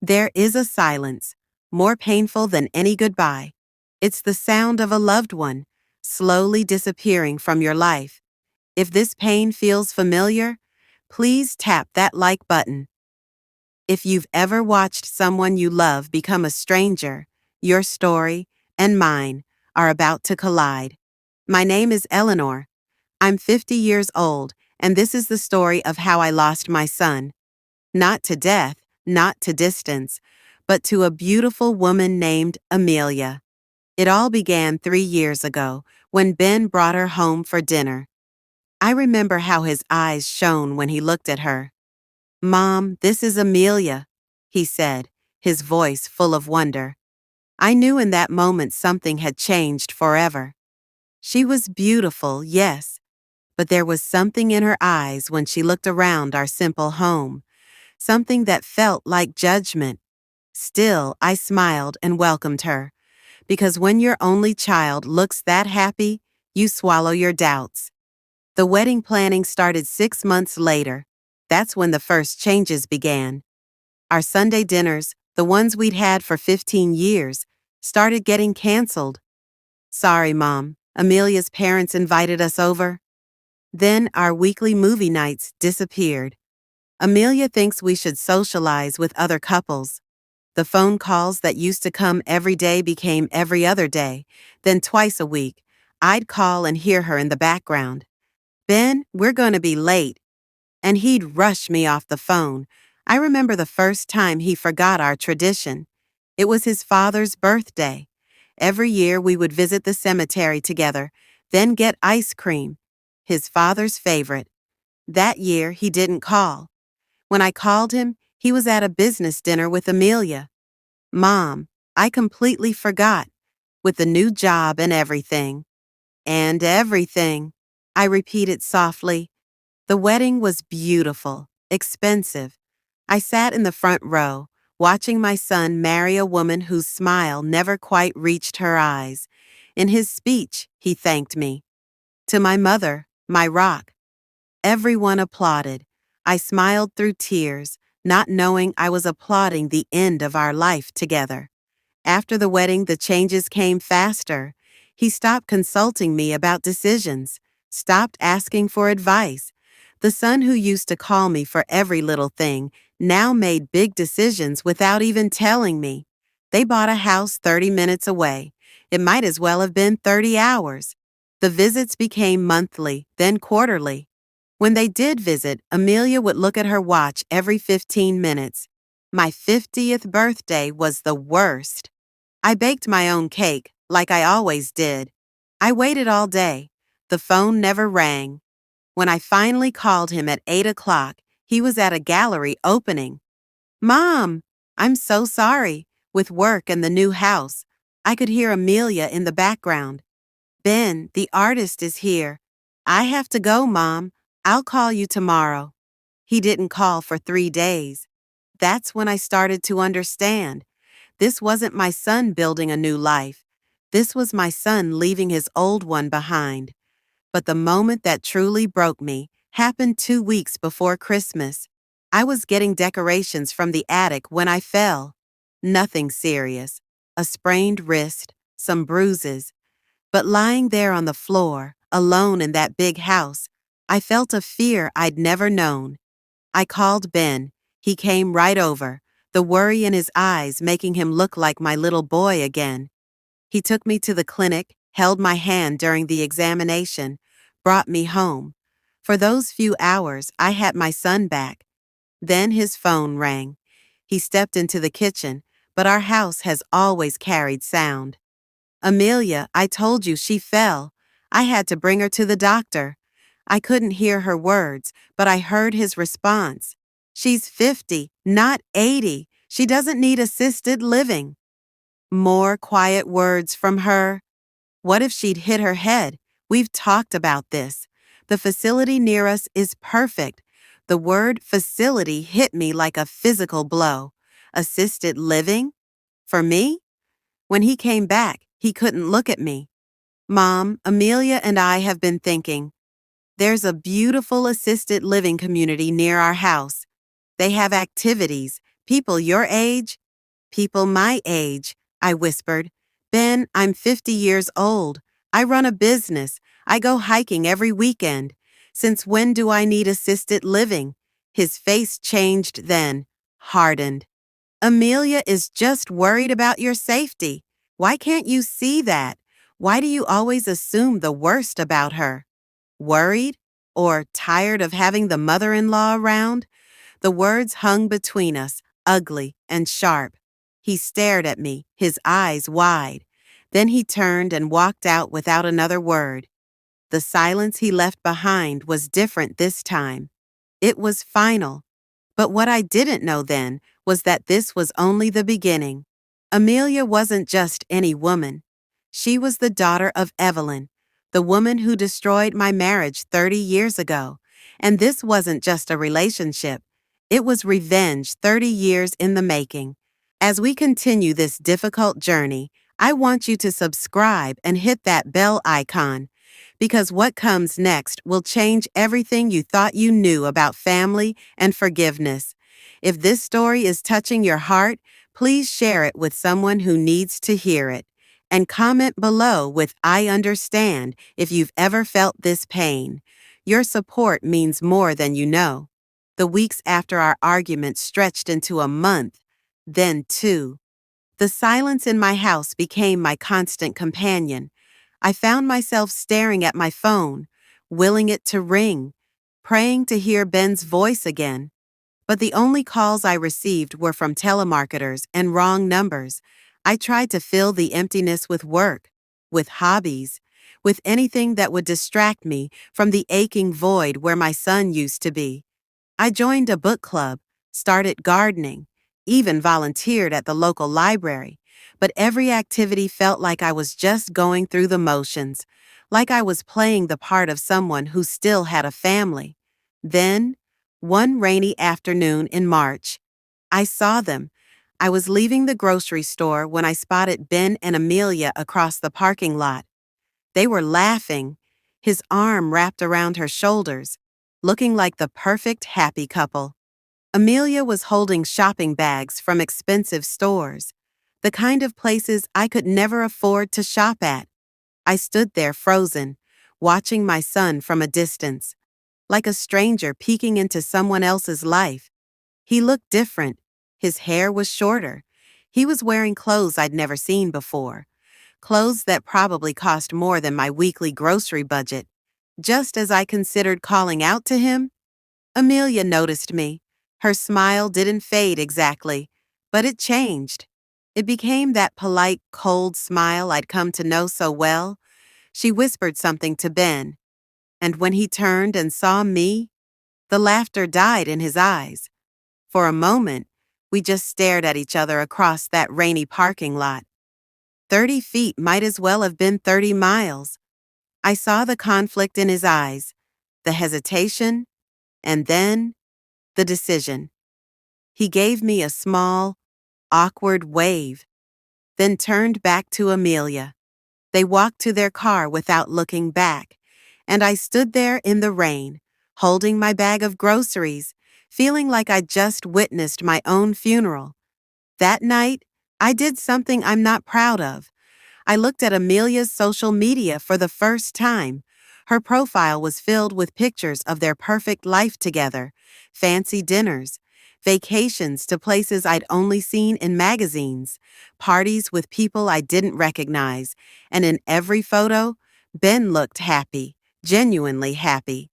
There is a silence, more painful than any goodbye. It's the sound of a loved one, slowly disappearing from your life. If this pain feels familiar, please tap that like button. If you've ever watched someone you love become a stranger, your story and mine are about to collide. My name is Eleanor. I'm 50 years old, and this is the story of how I lost my son. Not to death, not to distance, but to a beautiful woman named Amelia. It all began 3 years ago when Ben brought her home for dinner. I remember how his eyes shone when he looked at her. "Mom, this is Amelia," he said, his voice full of wonder. I knew in that moment something had changed forever. She was beautiful, yes, but there was something in her eyes when she looked around our simple home, something that felt like judgment. Still, I smiled and welcomed her, because when your only child looks that happy, you swallow your doubts. The wedding planning started 6 months later. That's when the first changes began. Our Sunday dinners, the ones we'd had for 15 years, started getting canceled. Sorry, Mom. Amelia's parents invited us over. Then our weekly movie nights disappeared. Amelia thinks we should socialize with other couples. The phone calls that used to come every day became every other day, then twice a week. I'd call and hear her in the background. "Ben, we're going to be late." And he'd rush me off the phone. I remember the first time he forgot our tradition. It was his father's birthday. Every year we would visit the cemetery together, then get ice cream, his father's favorite. That year he didn't call. When I called him, he was at a business dinner with Amelia. "Mom, I completely forgot," with the new job and everything. "And everything," I repeated softly. The wedding was beautiful, expensive. I sat in the front row, watching my son marry a woman whose smile never quite reached her eyes. In his speech, he thanked me. "To my mother, my rock." Everyone applauded. I smiled through tears, not knowing I was applauding the end of our life together. After the wedding, the changes came faster. He stopped consulting me about decisions, stopped asking for advice. The son who used to call me for every little thing now made big decisions without even telling me. They bought a house 30 minutes away. It might as well have been 30 hours. The visits became monthly, then quarterly. When they did visit, Amelia would look at her watch every 15 minutes. My 50th birthday was the worst. I baked my own cake, like I always did. I waited all day. The phone never rang. When I finally called him at 8 o'clock, he was at a gallery opening. "Mom, I'm so sorry." With work and the new house, I could hear Amelia in the background. "Ben, the artist is here. I have to go, Mom. I'll call you tomorrow." He didn't call for 3 days. That's when I started to understand. This wasn't my son building a new life. This was my son leaving his old one behind. But the moment that truly broke me happened 2 weeks before Christmas. I was getting decorations from the attic when I fell. Nothing serious. A sprained wrist, some bruises. But lying there on the floor, alone in that big house, I felt a fear I'd never known. I called Ben. He came right over, the worry in his eyes making him look like my little boy again. He took me to the clinic, held my hand during the examination, brought me home. For those few hours, I had my son back. Then his phone rang. He stepped into the kitchen, but our house has always carried sound. "Amelia, I told you she fell. I had to bring her to the doctor." I couldn't hear her words, but I heard his response. "She's 50, not 80. She doesn't need assisted living." More quiet words from her. What if she'd hit her head? We've talked about this. The facility near us is perfect. The word facility hit me like a physical blow. Assisted living? For me? When he came back, he couldn't look at me. "Mom, Amelia and I have been thinking. There's a beautiful assisted living community near our house. They have activities, People your age? People my age, I whispered. Ben, I'm 50 years old. I run a business. I go hiking every weekend. Since when do I need assisted living? His face changed then, hardened. Amelia is just worried about your safety. Why can't you see that? Why do you always assume the worst about her? Worried? Or tired of having the mother-in-law around? The words hung between us, ugly and sharp. He stared at me, his eyes wide. Then he turned and walked out without another word. The silence he left behind was different this time. It was final. But what I didn't know then was that this was only the beginning. Amelia wasn't just any woman. She was the daughter of Evelyn, the woman who destroyed my marriage 30 years ago. And this wasn't just a relationship. It was revenge 30 years in the making. As we continue this difficult journey, I want you to subscribe and hit that bell icon, because what comes next will change everything you thought you knew about family and forgiveness. If this story is touching your heart, please share it with someone who needs to hear it. And comment below with "I understand" if you've ever felt this pain. Your support means more than you know. The weeks after our argument stretched into a month, then 2. The silence in my house became my constant companion. I found myself staring at my phone, willing it to ring, praying to hear Ben's voice again. But the only calls I received were from telemarketers and wrong numbers. I tried to fill the emptiness with work, with hobbies, with anything that would distract me from the aching void where my son used to be. I joined a book club, started gardening, even volunteered at the local library, but every activity felt like I was just going through the motions, like I was playing the part of someone who still had a family. Then, one rainy afternoon in March, I saw them. I was leaving the grocery store when I spotted Ben and Amelia across the parking lot. They were laughing, his arm wrapped around her shoulders, looking like the perfect happy couple. Amelia was holding shopping bags from expensive stores, the kind of places I could never afford to shop at. I stood there frozen, watching my son from a distance, like a stranger peeking into someone else's life. He looked different. His hair was shorter. He was wearing clothes I'd never seen before, clothes that probably cost more than my weekly grocery budget. Just as I considered calling out to him, Amelia noticed me. Her smile didn't fade exactly, but it changed. It became that polite, cold smile I'd come to know so well. She whispered something to Ben, and when he turned and saw me, the laughter died in his eyes. For a moment, we just stared at each other across that rainy parking lot. 30 feet might as well have been 30 miles. I saw the conflict in his eyes, the hesitation, and then the decision. He gave me a small, awkward wave, then turned back to Amelia. They walked to their car without looking back, and I stood there in the rain, holding my bag of groceries, feeling like I'd just witnessed my own funeral. That night, I did something I'm not proud of. I looked at Amelia's social media for the first time. Her profile was filled with pictures of their perfect life together, fancy dinners, vacations to places I'd only seen in magazines, parties with people I didn't recognize, and in every photo, Ben looked happy, genuinely happy.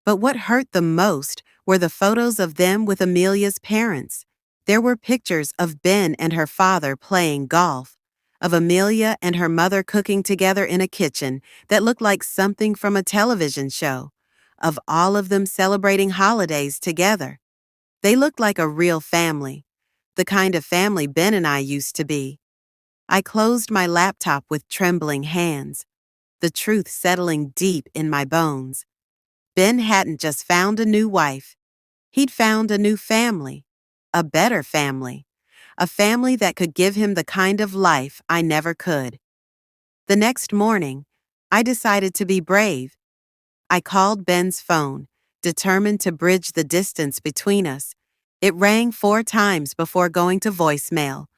But what hurt the most were the photos of them with Amelia's parents. There were pictures of Ben and her father playing golf, of Amelia and her mother cooking together in a kitchen that looked like something from a television show, of all of them celebrating holidays together. They looked like a real family, the kind of family Ben and I used to be. I closed my laptop with trembling hands, the truth settling deep in my bones. Ben hadn't just found a new wife. He'd found a new family, a better family, a family that could give him the kind of life I never could. The next morning, I decided to be brave. I called Ben's phone, determined to bridge the distance between us. It rang 4 times before going to voicemail.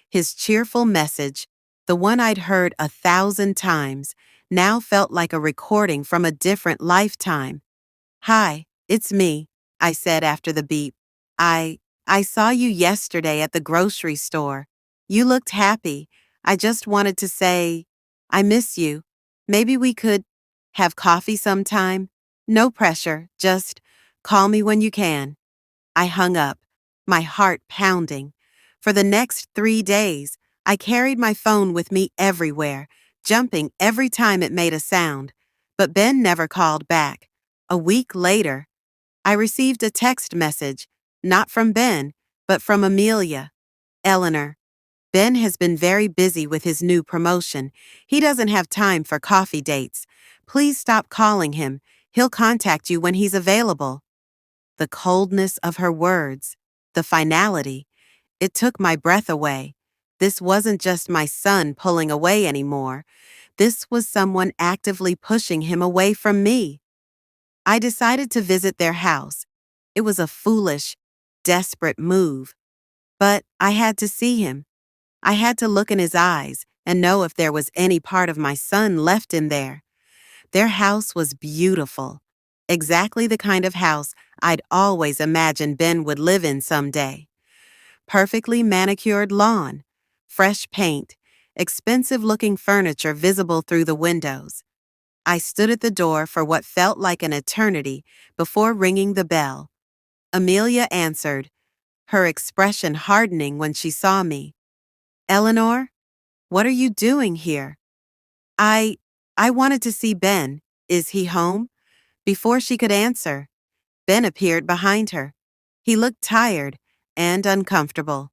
His cheerful message, the one I'd heard 1,000 times, now felt like a recording from a different lifetime. "Hi, it's me," I said after the beep. I I saw you yesterday at the grocery store. You looked happy. I just wanted to say, I miss you. Maybe we could have coffee sometime. No pressure, just call me when you can." I hung up, my heart pounding. For the next 3 days, I carried my phone with me everywhere, jumping every time it made a sound. But Ben never called back. A week later, I received a text message, not from Ben, but from Amelia. "Eleanor, Ben has been very busy with his new promotion. He doesn't have time for coffee dates. Please stop calling him. He'll contact you when he's available." The coldness of her words, the finality, it took my breath away. This wasn't just my son pulling away anymore. This was someone actively pushing him away from me. I decided to visit their house. It was a foolish, desperate move. But I had to see him. I had to look in his eyes and know if there was any part of my son left in there. Their house was beautiful. Exactly the kind of house I'd always imagined Ben would live in someday. Perfectly manicured lawn, fresh paint, expensive-looking furniture visible through the windows. I stood at the door for what felt like an eternity before ringing the bell. Amelia answered, her expression hardening when she saw me. "Eleanor, what are you doing here?" I I wanted to see Ben. Is he home?" Before she could answer, Ben appeared behind her. He looked tired and uncomfortable.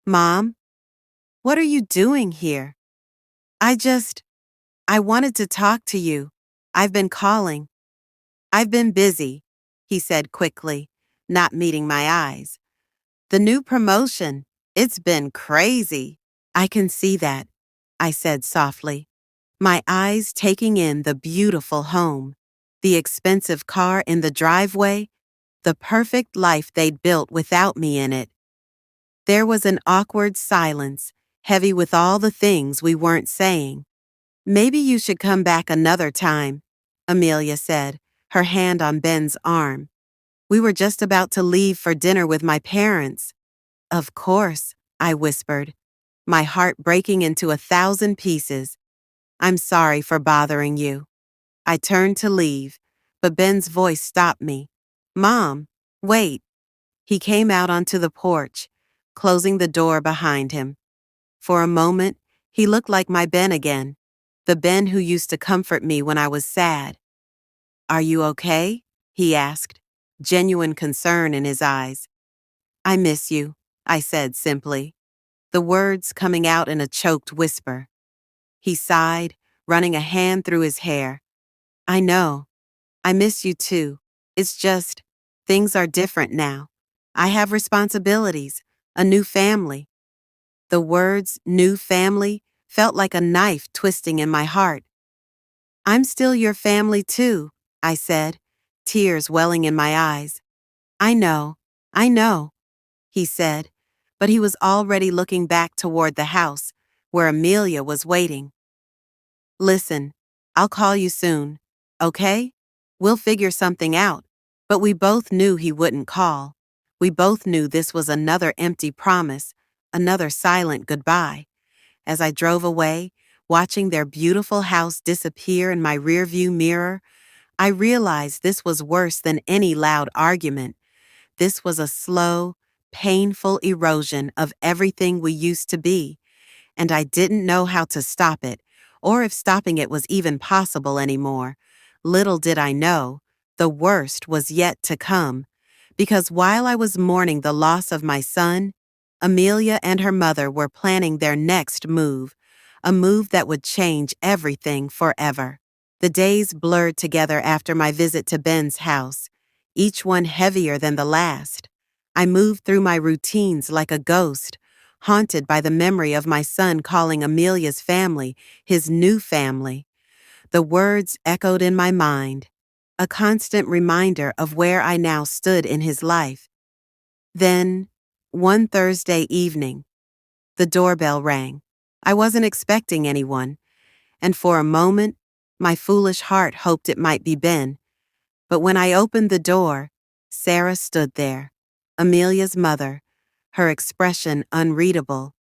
"Mom, what are you doing here?" I just, I wanted to talk to you. I've been calling." "I've been busy," he said quickly, not meeting my eyes. "The new promotion, it's been crazy." "I can see that," I said softly, my eyes taking in the beautiful home, the expensive car in the driveway, the perfect life they'd built without me in it. There was an awkward silence, heavy with all the things we weren't saying. "Maybe you should come back another time," Amelia said, her hand on Ben's arm. "We were just about to leave for dinner with my parents." "Of course," I whispered, my heart breaking into 1,000 pieces. "I'm sorry for bothering you." I turned to leave, but Ben's voice stopped me. "Mom, wait." He came out onto the porch, closing the door behind him. For a moment, he looked like my Ben again, the Ben who used to comfort me when I was sad. "Are you okay?" he asked, genuine concern in his eyes. "I miss you," I said simply, the words coming out in a choked whisper. He sighed, running a hand through his hair. "I know. I miss you too. It's just, things are different now. I have responsibilities, a new family." The words "new family" felt like a knife twisting in my heart. "I'm still your family too," I said, tears welling in my eyes. I know," he said, but he was already looking back toward the house, where Amelia was waiting. "Listen, I'll call you soon, okay? We'll figure something out." But we both knew he wouldn't call. We both knew this was another empty promise, another silent goodbye. As I drove away, watching their beautiful house disappear in my rearview mirror, I realized this was worse than any loud argument. This was a slow, painful erosion of everything we used to be, and I didn't know how to stop it, or if stopping it was even possible anymore. Little did I know, the worst was yet to come, because while I was mourning the loss of my son, Amelia and her mother were planning their next move, a move that would change everything forever. The days blurred together after my visit to Ben's house, each one heavier than the last. I moved through my routines like a ghost, haunted by the memory of my son calling Amelia's family his new family. The words echoed in my mind, a constant reminder of where I now stood in his life. Then, one Thursday evening, the doorbell rang. I wasn't expecting anyone, and for a moment, my foolish heart hoped it might be Ben. But when I opened the door, Sarah stood there, Amelia's mother, her expression unreadable.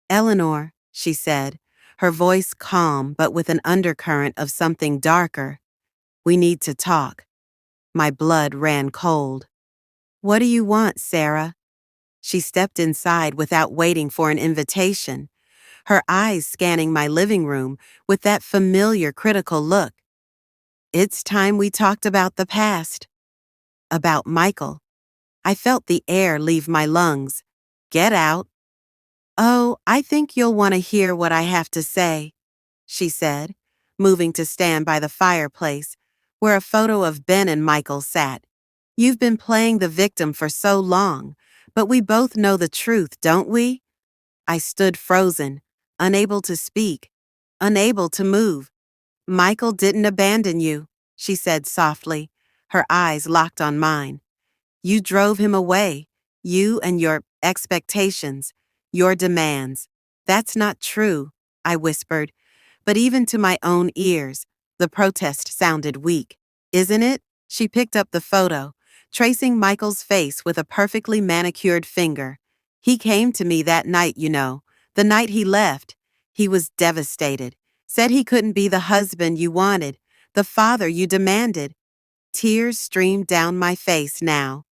"Eleanor," she said, her voice calm but with an undercurrent of something darker. "We need to talk." My blood ran cold. "What do you want, Sarah?" She stepped inside without waiting for an invitation, her eyes scanning my living room with that familiar critical look. "It's time we talked about the past." "About Michael." I felt the air leave my lungs. "Get out." "Oh, I think you'll want to hear what I have to say," she said, moving to stand by the fireplace, where a photo of Ben and Michael sat. "You've been playing the victim for so long, but we both know the truth, don't we?" I stood frozen, unable to speak, unable to move. "Michael didn't abandon you," she said softly, her eyes locked on mine. "You drove him away, you and your expectations, your demands." "That's not true," I whispered, but even to my own ears, the protest sounded weak. "Isn't it?" She picked up the photo, tracing Michael's face with a perfectly manicured finger. "He came to me that night, you know, the night he left. He was devastated, said he couldn't be the husband you wanted, the father you demanded." Tears streamed down my face now.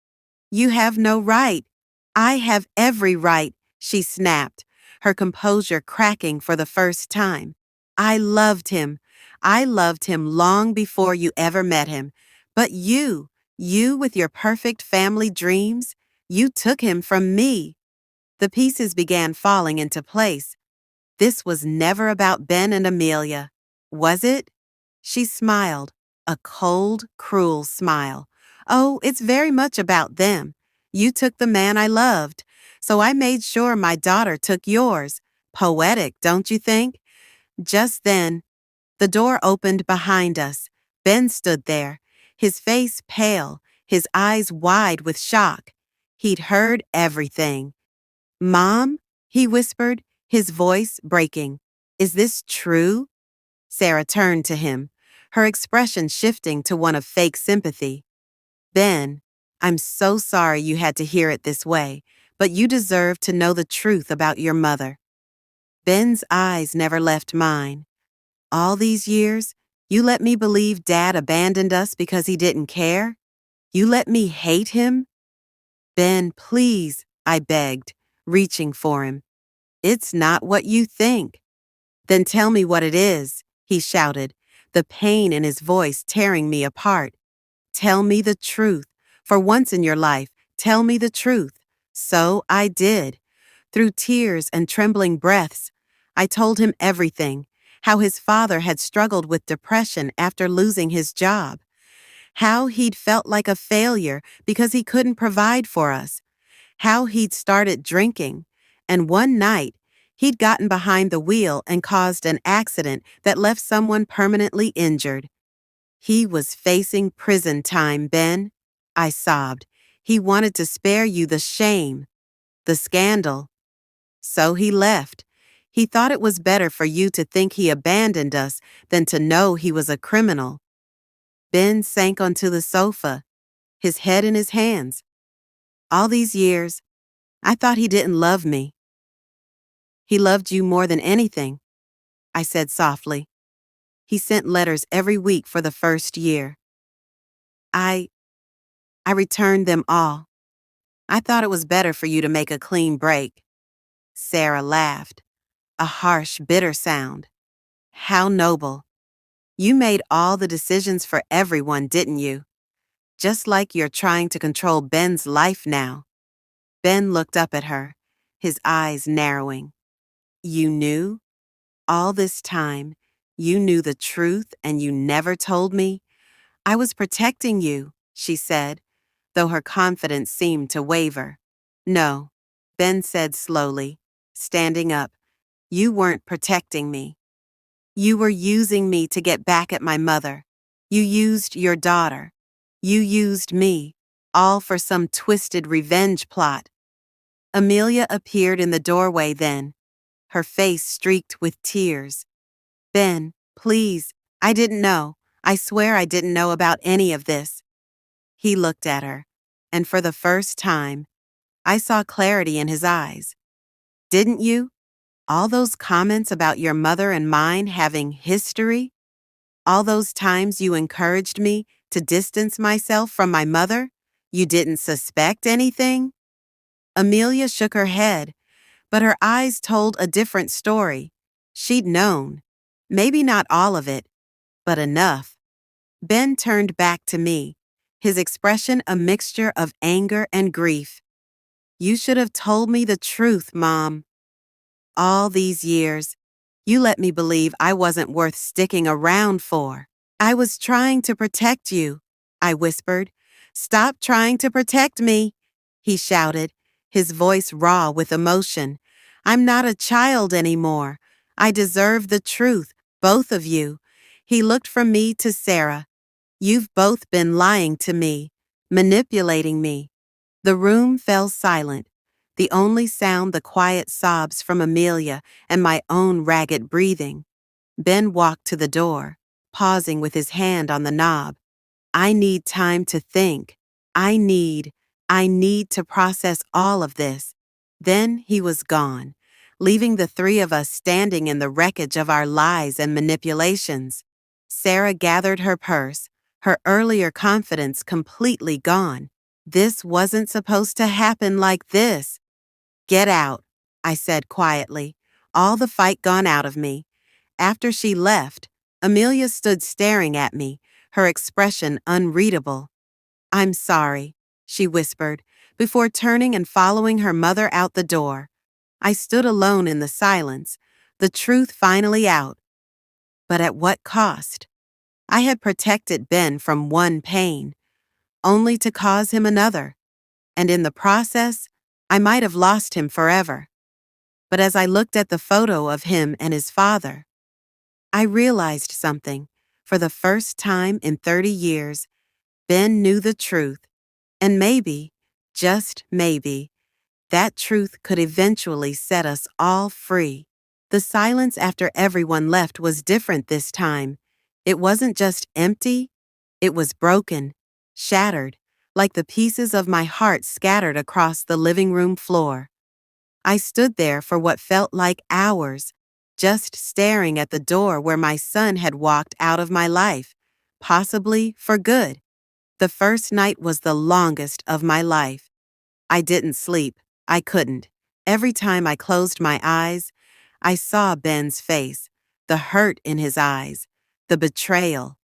"You have no right." "I have every right," she snapped, her composure cracking for the first time. "I loved him. I loved him long before you ever met him. But you with your perfect family dreams, you took him from me." The pieces began falling into place. This was never about Ben and Amelia, was it? She smiled, a cold, cruel smile. "Oh, it's very much about them. You took the man I loved, so I made sure my daughter took yours. Poetic, don't you think?" Just then, the door opened behind us. Ben stood there, his face pale, his eyes wide with shock. He'd heard everything. "Mom?" he whispered, his voice breaking. "Is this true?" Sarah turned to him, her expression shifting to one of fake sympathy. "Ben, I'm so sorry you had to hear it this way, but you deserve to know the truth about your mother." Ben's eyes never left mine. "All these years, you let me believe Dad abandoned us because he didn't care? You let me hate him?" "Ben, please," I begged, reaching for him. "It's not what you think." "Then tell me what it is," he shouted, the pain in his voice tearing me apart. "Tell me the truth. For once in your life, tell me the truth." So I did. Through tears and trembling breaths, I told him everything, how his father had struggled with depression after losing his job, how he'd felt like a failure because he couldn't provide for us, how he'd started drinking, and one night, he'd gotten behind the wheel and caused an accident that left someone permanently injured. "He was facing prison time, Ben," I sobbed. "He wanted to spare you the shame, the scandal. So he left. He thought it was better for you to think he abandoned us than to know he was a criminal." Ben sank onto the sofa, his head in his hands. "All these years, I thought he didn't love me." "He loved you more than anything," I said softly. "He sent letters every week for the first year. I returned them all. I thought it was better for you to make a clean break." Sarah laughed, a harsh, bitter sound. "How noble. You made all the decisions for everyone, didn't you? Just like you're trying to control Ben's life now." Ben looked up at her, his eyes narrowing. "You knew? All this time, you knew the truth and you never told me? I was protecting you," she said, though her confidence seemed to waver. "No," Ben said slowly, standing up. "You weren't protecting me. You were using me to get back at my mother. You used your daughter. You used me. all for some twisted revenge plot. Amelia appeared in the doorway then, her face streaked with tears. Ben, please, I didn't know. I swear I didn't know about any of this. He looked at her, and for the first time, I saw clarity in his eyes. Didn't you? All those comments about your mother and mine having history? All those times you encouraged me to distance myself from my mother? You didn't suspect anything? Amelia shook her head, but her eyes told a different story. She'd known. Maybe not all of it, but enough. Ben turned back to me, his expression a mixture of anger and grief. You should have told me the truth, Mom. All these years, you let me believe I wasn't worth sticking around for. I was trying to protect you, I whispered. Stop trying to protect me, he shouted, his voice raw with emotion. I'm not a child anymore. I deserve the truth, both of you. He looked from me to Sarah. You've both been lying to me, manipulating me. The room fell silent, the only sound the quiet sobs from Amelia and my own ragged breathing. Ben walked to the door, pausing with his hand on the knob. I need time to think. I need to process all of this. Then he was gone, leaving the three of us standing in the wreckage of our lies and manipulations. Sarah gathered her purse, her earlier confidence completely gone. This wasn't supposed to happen like this. Get out, I said quietly, all the fight gone out of me. After she left, Amelia stood staring at me, her expression unreadable. I'm sorry, she whispered, before turning and following her mother out the door. I stood alone in the silence, the truth finally out. But at what cost? I had protected Ben from one pain, only to cause him another, and in the process, I might have lost him forever. But as I looked at the photo of him and his father, I realized something. For the first time in 30 years, Ben knew the truth, and maybe, just maybe, that truth could eventually set us all free. The silence after everyone left was different this time. It wasn't just empty, it was broken, shattered, like the pieces of my heart scattered across the living room floor. I stood there for what felt like hours, just staring at the door where my son had walked out of my life, possibly for good. The first night was the longest of my life. I didn't sleep. I couldn't. Every time I closed my eyes, I saw Ben's face, the hurt in his eyes, the betrayal.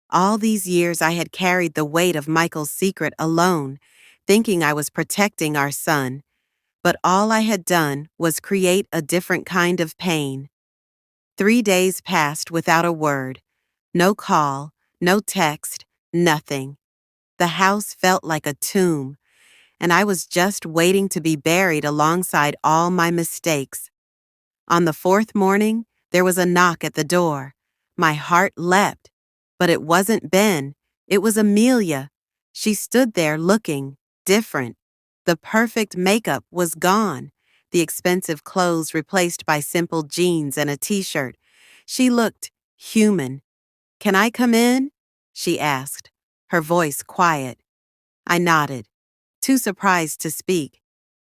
All these years I had carried the weight of Michael's secret alone, thinking I was protecting our son. But all I had done was create a different kind of pain. 3 days passed without a word. No call, no text, nothing. The house felt like a tomb, and I was just waiting to be buried alongside all my mistakes. On the fourth morning, there was a knock at the door. My heart leapt, but it wasn't Ben. It was Amelia. She stood there looking different. The perfect makeup was gone, the expensive clothes replaced by simple jeans and a t-shirt. She looked human. Can I come in? She asked, her voice quiet. I nodded, too surprised to speak.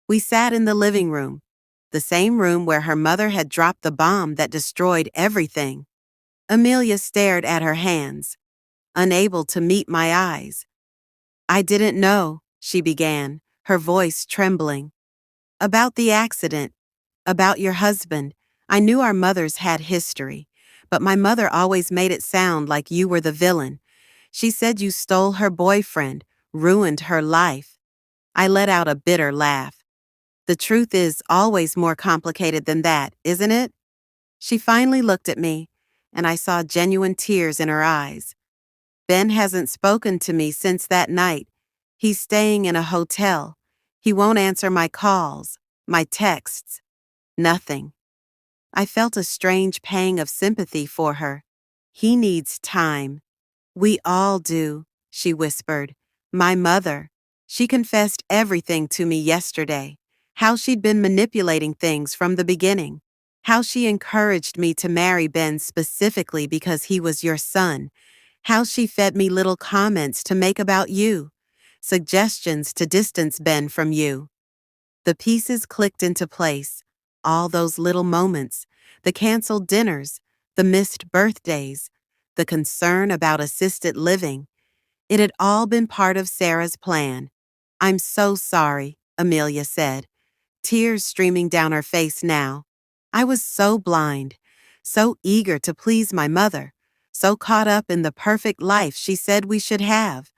We sat in the living room, the same room where her mother had dropped the bomb that destroyed everything. Amelia stared at her hands, unable to meet my eyes. I didn't know, she began, her voice trembling. About the accident, about your husband. I knew our mothers had history, but my mother always made it sound like you were the villain. She said you stole her boyfriend, ruined her life. I let out a bitter laugh. The truth is always more complicated than that, isn't it? She finally looked at me, and I saw genuine tears in her eyes. Ben hasn't spoken to me since that night. He's staying in a hotel. He won't answer my calls, my texts, nothing. I felt a strange pang of sympathy for her. He needs time. We all do, she whispered. My mother. She confessed everything to me yesterday. How she'd been manipulating things from the beginning. How she encouraged me to marry Ben specifically because he was your son. How she fed me little comments to make about you. Suggestions to distance Ben from you. The pieces clicked into place. All those little moments. The canceled dinners. The missed birthdays. The concern about assisted living. It had all been part of Sarah's plan. I'm so sorry, Amelia said, tears streaming down her face now. I was so blind, so eager to please my mother, so caught up in the perfect life she said we should have.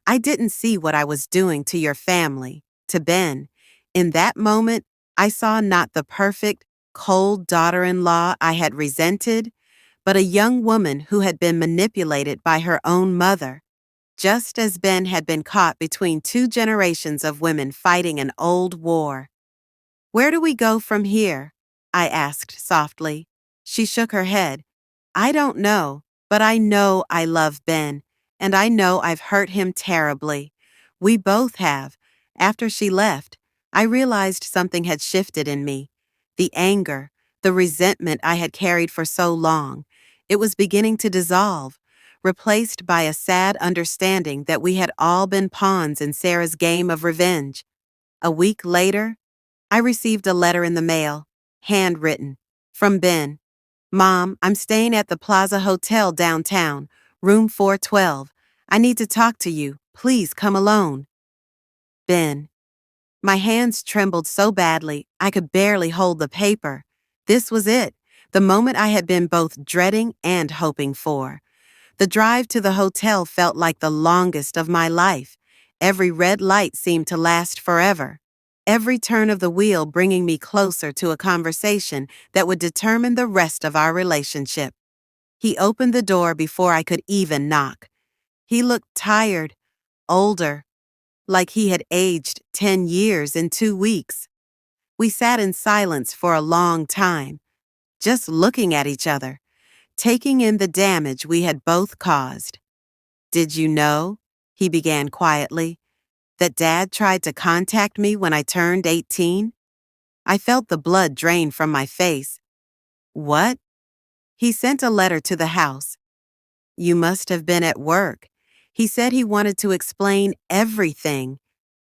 I didn't see what I was doing to your family, to Ben. In that moment, I saw not the perfect, cold daughter-in-law I had resented, but a young woman who had been manipulated by her own mother, just as Ben had been caught between two generations of women fighting an old war. Where do we go from here? I asked softly. She shook her head. I don't know, but I know I love Ben, and I know I've hurt him terribly. We both have. After she left, I realized something had shifted in me. The anger, the resentment I had carried for so long, it was beginning to dissolve, replaced by a sad understanding that we had all been pawns in Sarah's game of revenge. A week later, I received a letter in the mail, handwritten, from Ben. Mom, I'm staying at the Plaza Hotel downtown, room 412. I need to talk to you. Please come alone. Ben. My hands trembled so badly I could barely hold the paper. This was it, the moment I had been both dreading and hoping for. The drive to the hotel felt like the longest of my life. Every red light seemed to last forever. Every turn of the wheel bringing me closer to a conversation that would determine the rest of our relationship. He opened the door before I could even knock. He looked tired, older, like he had aged 10 years in 2 weeks. We sat in silence for a long time, just looking at each other, taking in the damage we had both caused. Did you know, he began quietly, that Dad tried to contact me when I turned 18? I felt the blood drain from my face. What? He sent a letter to the house. You must have been at work. He said he wanted to explain everything,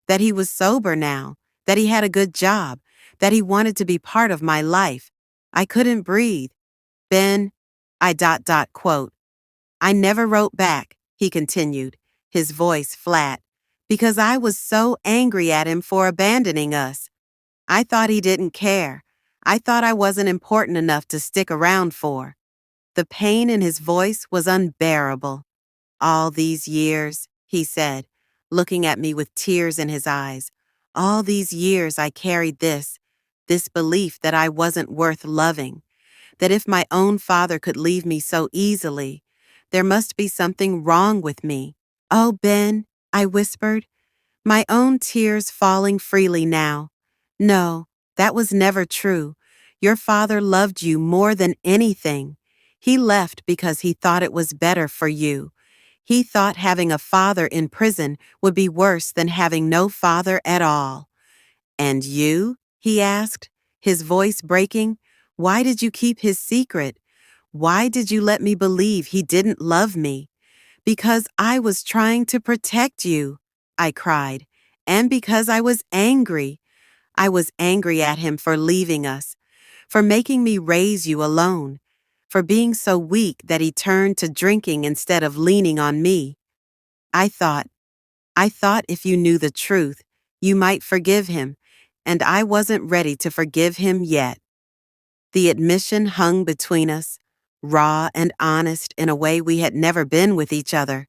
that he was sober now, that he had a good job, that he wanted to be part of my life. I couldn't breathe. Ben, quote. I never wrote back, he continued, his voice flat, because I was so angry at him for abandoning us. I thought he didn't care. I thought I wasn't important enough to stick around for. The pain in his voice was unbearable. All these years, he said, looking at me with tears in his eyes, all these years I carried this belief that I wasn't worth loving, that if my own father could leave me so easily, there must be something wrong with me. Oh, Ben, I whispered, my own tears falling freely now. No, that was never true. Your father loved you more than anything. He left because he thought it was better for you. He thought having a father in prison would be worse than having no father at all. And you? He asked, his voice breaking. Why did you keep his secret? Why did you let me believe he didn't love me? Because I was trying to protect you, I cried, and because I was angry. I was angry at him for leaving us, for making me raise you alone, for being so weak that he turned to drinking instead of leaning on me. I thought if you knew the truth, you might forgive him, and I wasn't ready to forgive him yet. The admission hung between us, raw and honest in a way we had never been with each other.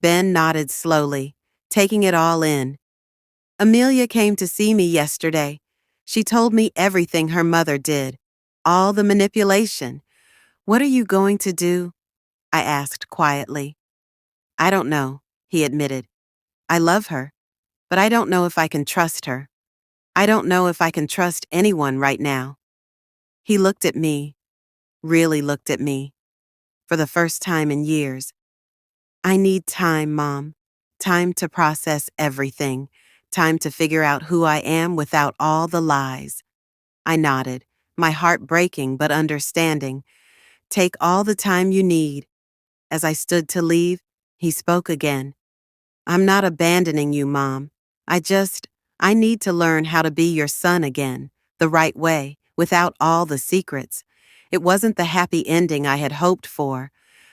Ben nodded slowly, taking it all in. Amelia came to see me yesterday. She told me everything her mother did, all the manipulation. What are you going to do? I asked quietly. I don't know, he admitted. I love her, but I don't know if I can trust her. I don't know if I can trust anyone right now. He looked at me, really looked at me, for the first time in years. I need time, Mom. Time to process everything. Time to figure out who I am without all the lies. I nodded, my heart breaking but understanding. Take all the time you need. As I stood to leave, he spoke again. I'm not abandoning you, Mom. I need to learn how to be your son again, the right way, without all the secrets. It wasn't the happy ending I had hoped for,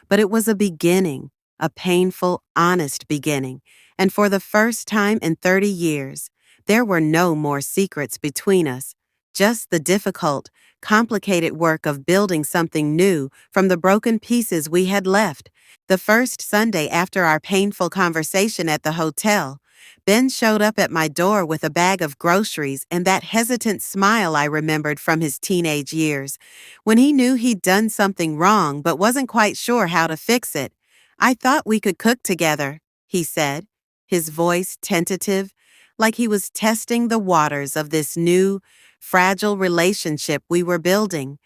but it was a beginning, a painful, honest beginning. And for the first time in 30 years, there were no more secrets between us, just the difficult, complicated work of building something new from the broken pieces we had left. The first Sunday after our painful conversation at the hotel, Ben showed up at my door with a bag of groceries and that hesitant smile I remembered from his teenage years, when he knew he'd done something wrong but wasn't quite sure how to fix it. I thought we could cook together, he said, his voice tentative, like he was testing the waters of this new, fragile relationship we were building.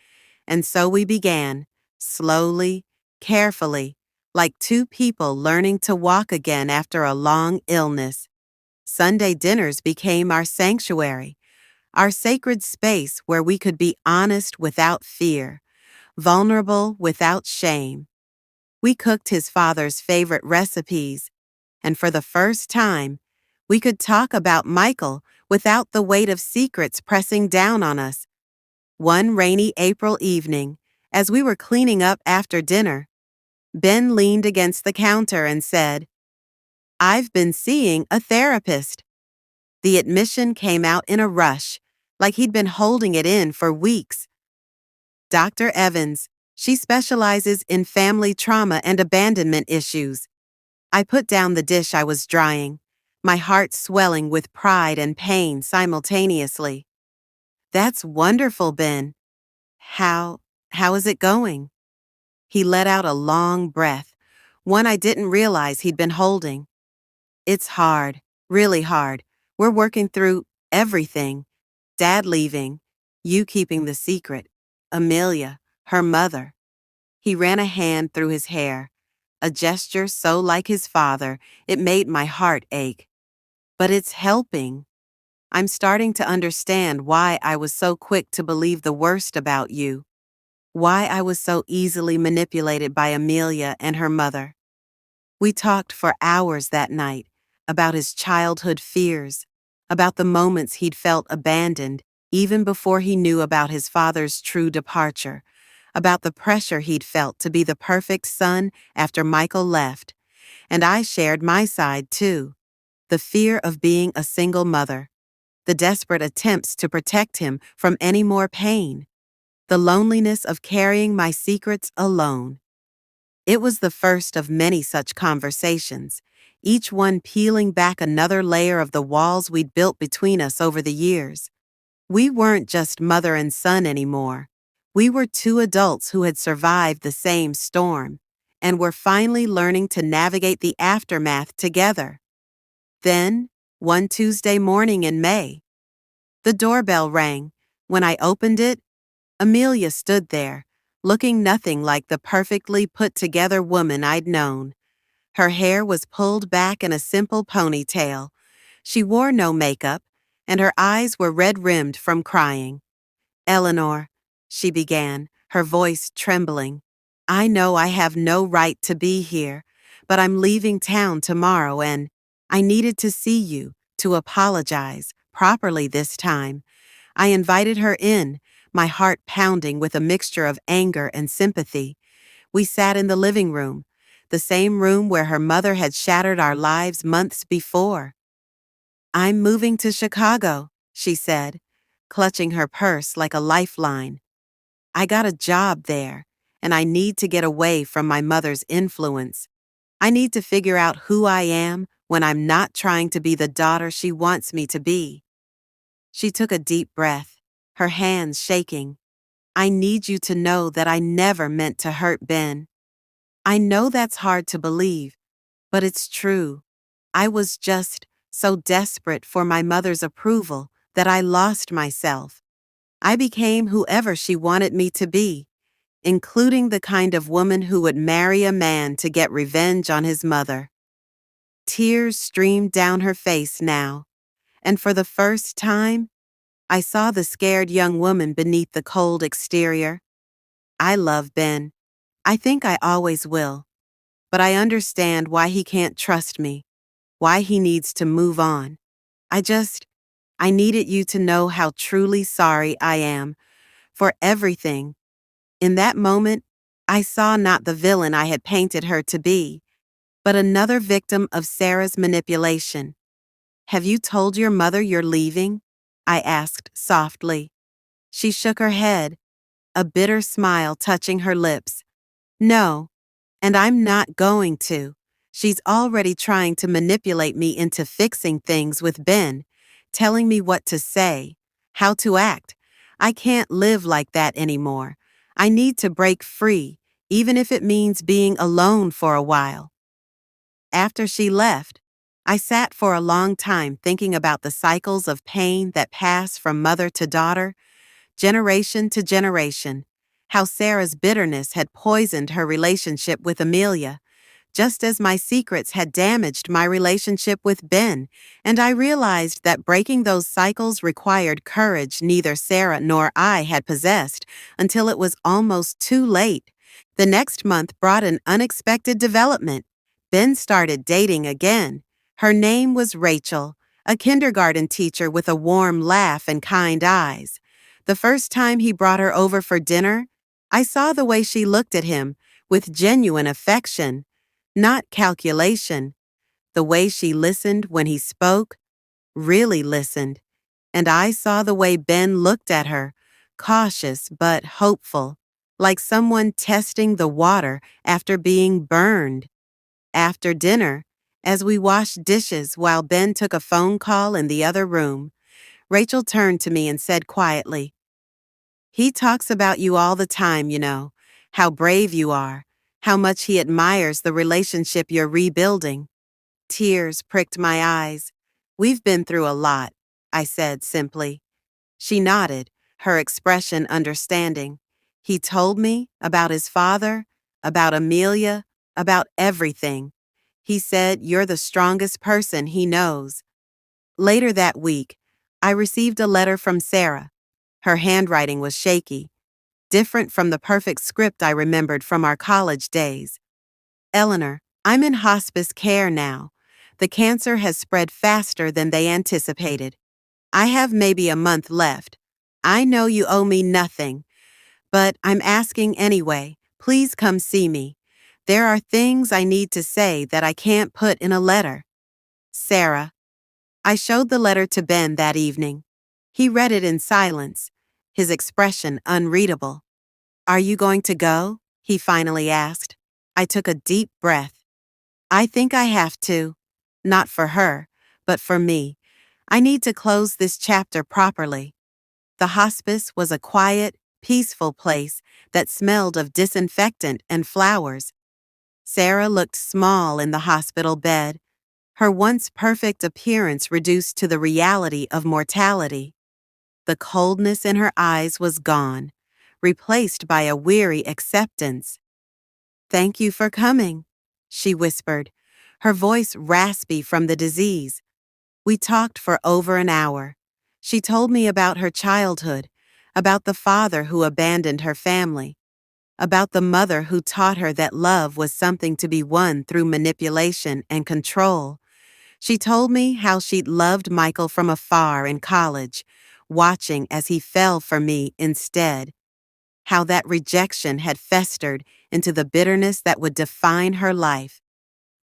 And so we began, slowly, carefully, like two people learning to walk again after a long illness. Sunday dinners became our sanctuary, our sacred space where we could be honest without fear, vulnerable without shame. We cooked his father's favorite recipes, and for the first time, we could talk about Michael without the weight of secrets pressing down on us. One rainy April evening, as we were cleaning up after dinner, Ben leaned against the counter and said, "I've been seeing a therapist." The admission came out in a rush, like he'd been holding it in for weeks. Dr. Evans, she specializes in family trauma and abandonment issues. I put down the dish I was drying, my heart swelling with pride and pain simultaneously. That's wonderful, Ben. How is it going? He let out a long breath, one I didn't realize he'd been holding. It's hard, really hard. We're working through everything. Dad leaving, you keeping the secret, Amelia, her mother. He ran a hand through his hair, a gesture so like his father, it made my heart ache. But it's helping. I'm starting to understand why I was so quick to believe the worst about you, why I was so easily manipulated by Amelia and her mother. We talked for hours that night about his childhood fears, about the moments he'd felt abandoned even before he knew about his father's true departure, about the pressure he'd felt to be the perfect son after Michael left. And I shared my side too, the fear of being a single mother, the desperate attempts to protect him from any more pain, the loneliness of carrying my secrets alone. It was the first of many such conversations, each one peeling back another layer of the walls we'd built between us over the years. We weren't just mother and son anymore. We were two adults who had survived the same storm, and were finally learning to navigate the aftermath together. Then, one Tuesday morning in May, the doorbell rang. When I opened it, Amelia stood there, looking nothing like the perfectly put-together woman I'd known. Her hair was pulled back in a simple ponytail. She wore no makeup, and her eyes were red-rimmed from crying. "Eleanor," she began, her voice trembling, "I know I have no right to be here, but I'm leaving town tomorrow and I needed to see you, to apologize, properly this time." I invited her in, my heart pounding with a mixture of anger and sympathy. We sat in the living room, the same room where her mother had shattered our lives months before. "I'm moving to Chicago," she said, clutching her purse like a lifeline. "I got a job there, and I need to get away from my mother's influence. I need to figure out who I am when I'm not trying to be the daughter she wants me to be." She took a deep breath, her hands shaking. "I need you to know that I never meant to hurt Ben. I know that's hard to believe, but it's true. I was just so desperate for my mother's approval that I lost myself. I became whoever she wanted me to be, including the kind of woman who would marry a man to get revenge on his mother." Tears streamed down her face now, and for the first time, I saw the scared young woman beneath the cold exterior. I love Ben. I think I always will. But I understand why he can't trust me, why he needs to move on. I needed you to know how truly sorry I am for everything. In that moment, I saw not the villain I had painted her to be, but another victim of Sarah's manipulation. Have you told your mother you're leaving? I asked softly. She shook her head, a bitter smile touching her lips. No, and I'm not going to. She's already trying to manipulate me into fixing things with Ben, telling me what to say, how to act. I can't live like that anymore. I need to break free, even if it means being alone for a while. After she left, I sat for a long time thinking about the cycles of pain that pass from mother to daughter, generation to generation, how Sarah's bitterness had poisoned her relationship with Amelia, just as my secrets had damaged my relationship with Ben, and I realized that breaking those cycles required courage neither Sarah nor I had possessed until it was almost too late. The next month brought an unexpected development. Ben started dating again. Her name was Rachel, a kindergarten teacher with a warm laugh and kind eyes. The first time he brought her over for dinner, I saw the way she looked at him with genuine affection, not calculation. The way she listened when he spoke, really listened. And I saw the way Ben looked at her, cautious but hopeful, like someone testing the water after being burned. After dinner, as we washed dishes while Ben took a phone call in the other room, Rachel turned to me and said quietly, "He talks about you all the time, you know, how brave you are, how much he admires the relationship you're rebuilding." Tears pricked my eyes. "We've been through a lot," I said simply. She nodded, her expression understanding. "He told me about his father, about Amelia, about everything. He said you're the strongest person he knows." Later that week, I received a letter from Sarah. Her handwriting was shaky, different from the perfect script I remembered from our college days. "Eleanor, I'm in hospice care now. The cancer has spread faster than they anticipated. I have maybe a month left. I know you owe me nothing, but I'm asking anyway. Please come see me. There are things I need to say that I can't put in a letter. Sarah." I showed the letter to Ben that evening. He read it in silence, his expression unreadable. "Are you going to go?" he finally asked. I took a deep breath. "I think I have to. Not for her, but for me. I need to close this chapter properly." The hospice was a quiet, peaceful place that smelled of disinfectant and flowers. Sarah looked small in the hospital bed, her once perfect appearance reduced to the reality of mortality. The coldness in her eyes was gone, replaced by a weary acceptance. "Thank you for coming," she whispered, her voice raspy from the disease. We talked for over an hour. She told me about her childhood, about the father who abandoned her family, about the mother who taught her that love was something to be won through manipulation and control. She told me how she'd loved Michael from afar in college, watching as he fell for me instead, how that rejection had festered into the bitterness that would define her life.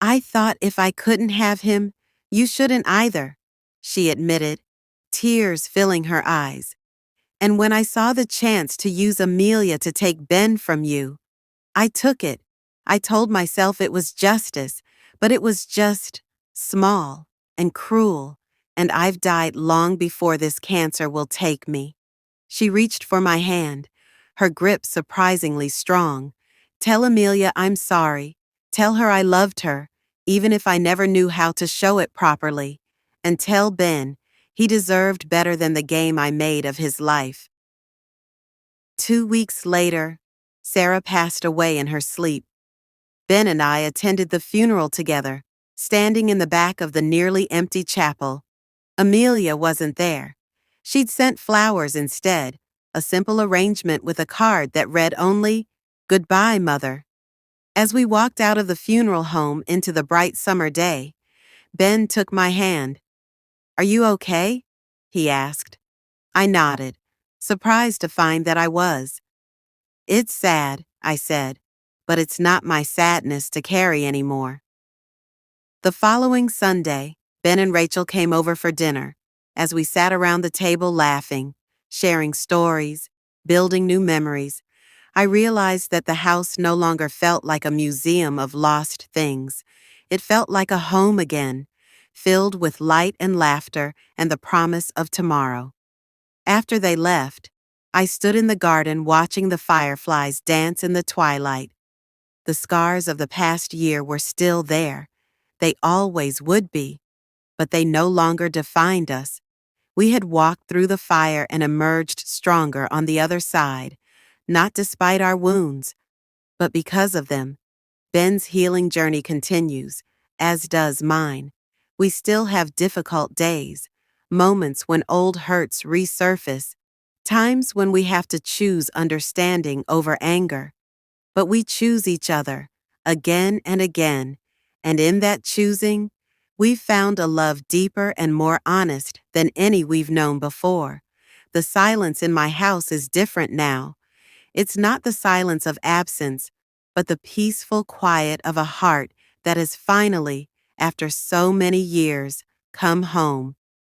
"I thought if I couldn't have him, you shouldn't either," she admitted, tears filling her eyes. "And when I saw the chance to use Amelia to take Ben from you, I took it. I told myself it was justice, but it was just small and cruel, and I've died long before this cancer will take me." She reached for my hand, her grip surprisingly strong. "Tell Amelia I'm sorry. Tell her I loved her, even if I never knew how to show it properly. And tell Ben, he deserved better than the game I made of his life." 2 weeks later, Sarah passed away in her sleep. Ben and I attended the funeral together, standing in the back of the nearly empty chapel. Amelia wasn't there. She'd sent flowers instead, a simple arrangement with a card that read only, "Goodbye, Mother." As we walked out of the funeral home into the bright summer day, Ben took my hand. "Are you okay?" he asked. I nodded, surprised to find that I was. "It's sad," I said, "but it's not my sadness to carry anymore." The following Sunday, Ben and Rachel came over for dinner. As we sat around the table laughing, sharing stories, building new memories, I realized that the house no longer felt like a museum of lost things. It felt like a home again, filled with light and laughter and the promise of tomorrow. After they left, I stood in the garden watching the fireflies dance in the twilight. The scars of the past year were still there. They always would be, but they no longer defined us. We had walked through the fire and emerged stronger on the other side, not despite our wounds, but because of them. Ben's healing journey continues, as does mine. We still have difficult days, moments when old hurts resurface, times when we have to choose understanding over anger. But we choose each other, again and again, and in that choosing, we've found a love deeper and more honest than any we've known before. The silence in my house is different now. It's not the silence of absence, but the peaceful quiet of a heart that has finally, after so many years, come home.